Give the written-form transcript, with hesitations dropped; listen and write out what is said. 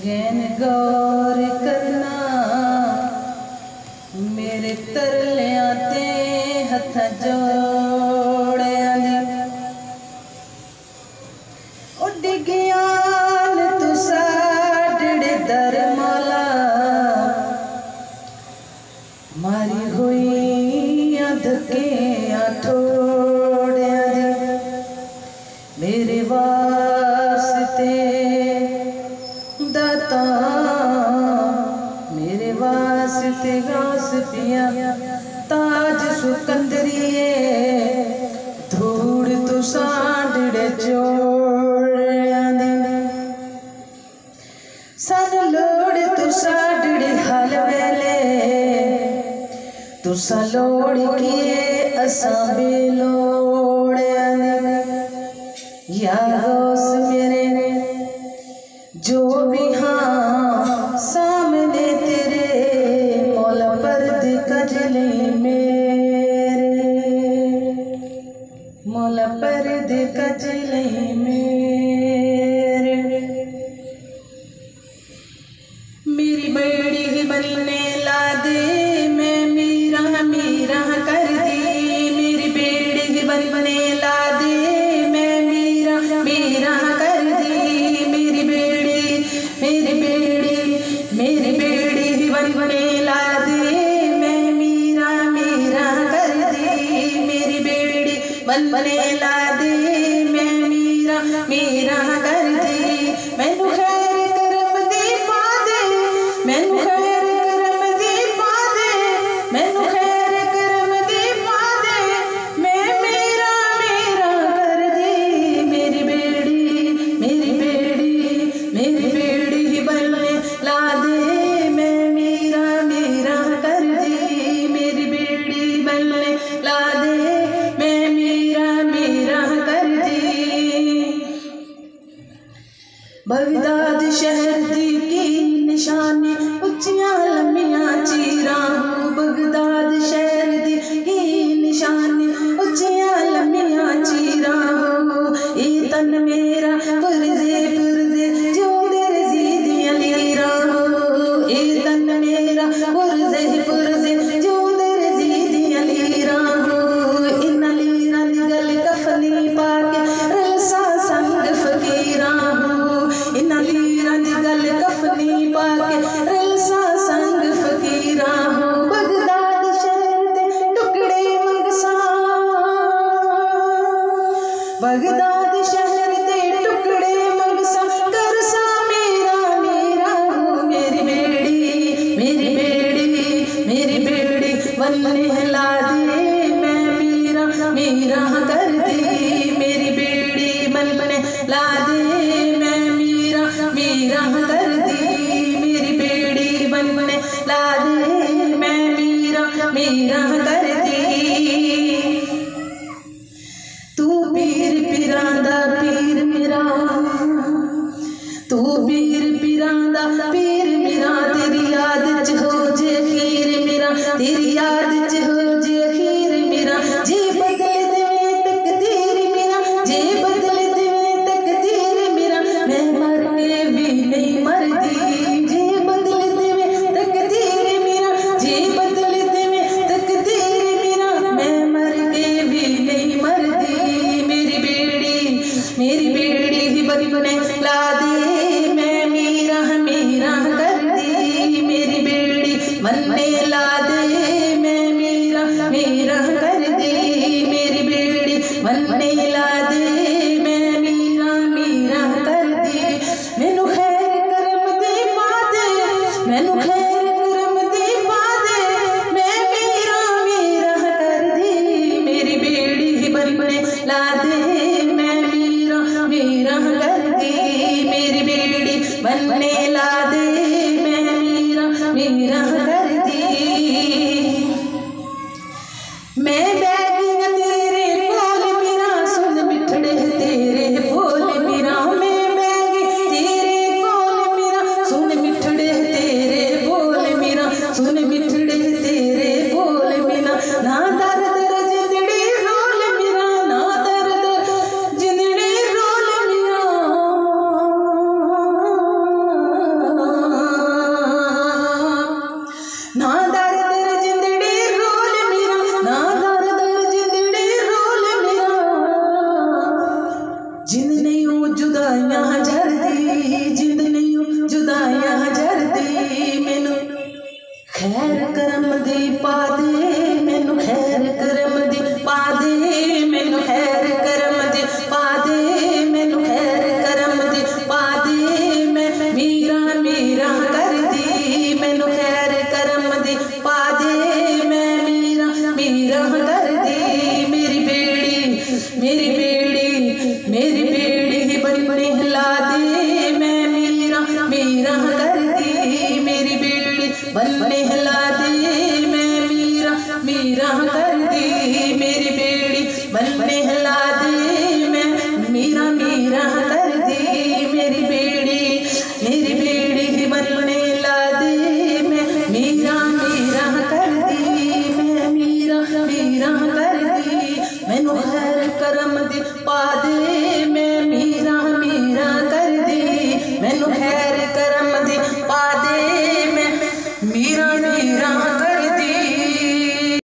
gain गौर करना मेरे तरलियां ते हथ जोड़िया दी उड गयान तू साडे दर मौला मारी हुई धक्कियां ठोड़िया दी मेरे वास्ते दाता मेरे वास्ते गास पिया ताज सुकंदरिए धूड़ तू साडे जोड़िया दी सन लोड़ तू साडे हल वेले तुसा लोड़ किए असां बेलोड़िया दी या गौस मेरे जो भी हाँ सामने तेरे मौला पर्द कजले मेरे मौला पर्द कजले मेरे मेरी बड़ी ही बनने ला दे मैं मीरा मीरा कर दी मेरी बेड़ी ही बनने ला दे मैं मीरा मीरा कर दी मेरी बेड़ी ही बनने ला दे मैं मीरा मीरा कर दी मेरी बेड़ी बनने ला दे मैं मीरा मीरा कर दी मैनू खैर करम दी पा दे मैनू खैर करम दी पा दे मैनू खैर करम दी पा दे मैं मीरा मीरा कर दी मेरी बेड़ी ही बनने ला दे मैं मीरा मीरा कर दी मेरी बेड़ी बनने ला दे मैं मीरा मीरा कर दी बगदाद शहर दी की निशानी उच्चियां लम्मियां चीरां बगदाद शहर दी की निशानी उच्चियां लम्मियां चीरां ए तन मेरा पुरजे जोदे रजी दियां लीरां ए तन मेरा पुरजे जोदे रजी दियां लीरां इन्ना लीरां दी गल कफनी पाके रलसा संग फकीरां इन्ना लीरां दी गल कफनी पाके रलसा संग फकीरां बगदाद शहर दे टुकड़े मंगसा बगदाद शहर दे टुकड़े मंगसा करसा मेरा मेरा मेरी बेड़ी बनने ला दे मैं मीरा मीरा कर दी मेरी बेड़ी बनने ला दे मैं मीरा मीरा कर दी मेरी बेड़ी बनने ला दे मैं मीरा मीरा कर दी तू पीर पिरांदा पीर मेरा तू पीर पिरांदा पीर मेरा तेरी याद च हो जे खीर मेरा तेरी याद च हो जे खीर मेरा जे बदल देवे तकदीर मेरा जे बदल देवे तकदीर मेरा मैं मर के भी नहीं मरदी जे बदल देवे तकदीर मेरा जे बदल देवे तकदीर मेरा मैं मर के भी नहीं मरदी मेरी बेड़ी ही बनने ला दे मैं मीरा मीरा कर दी मेरी बेड़ी बनने ला दे मैं मीरा मीरा कर दी मेरी बेड़ी बनने हिला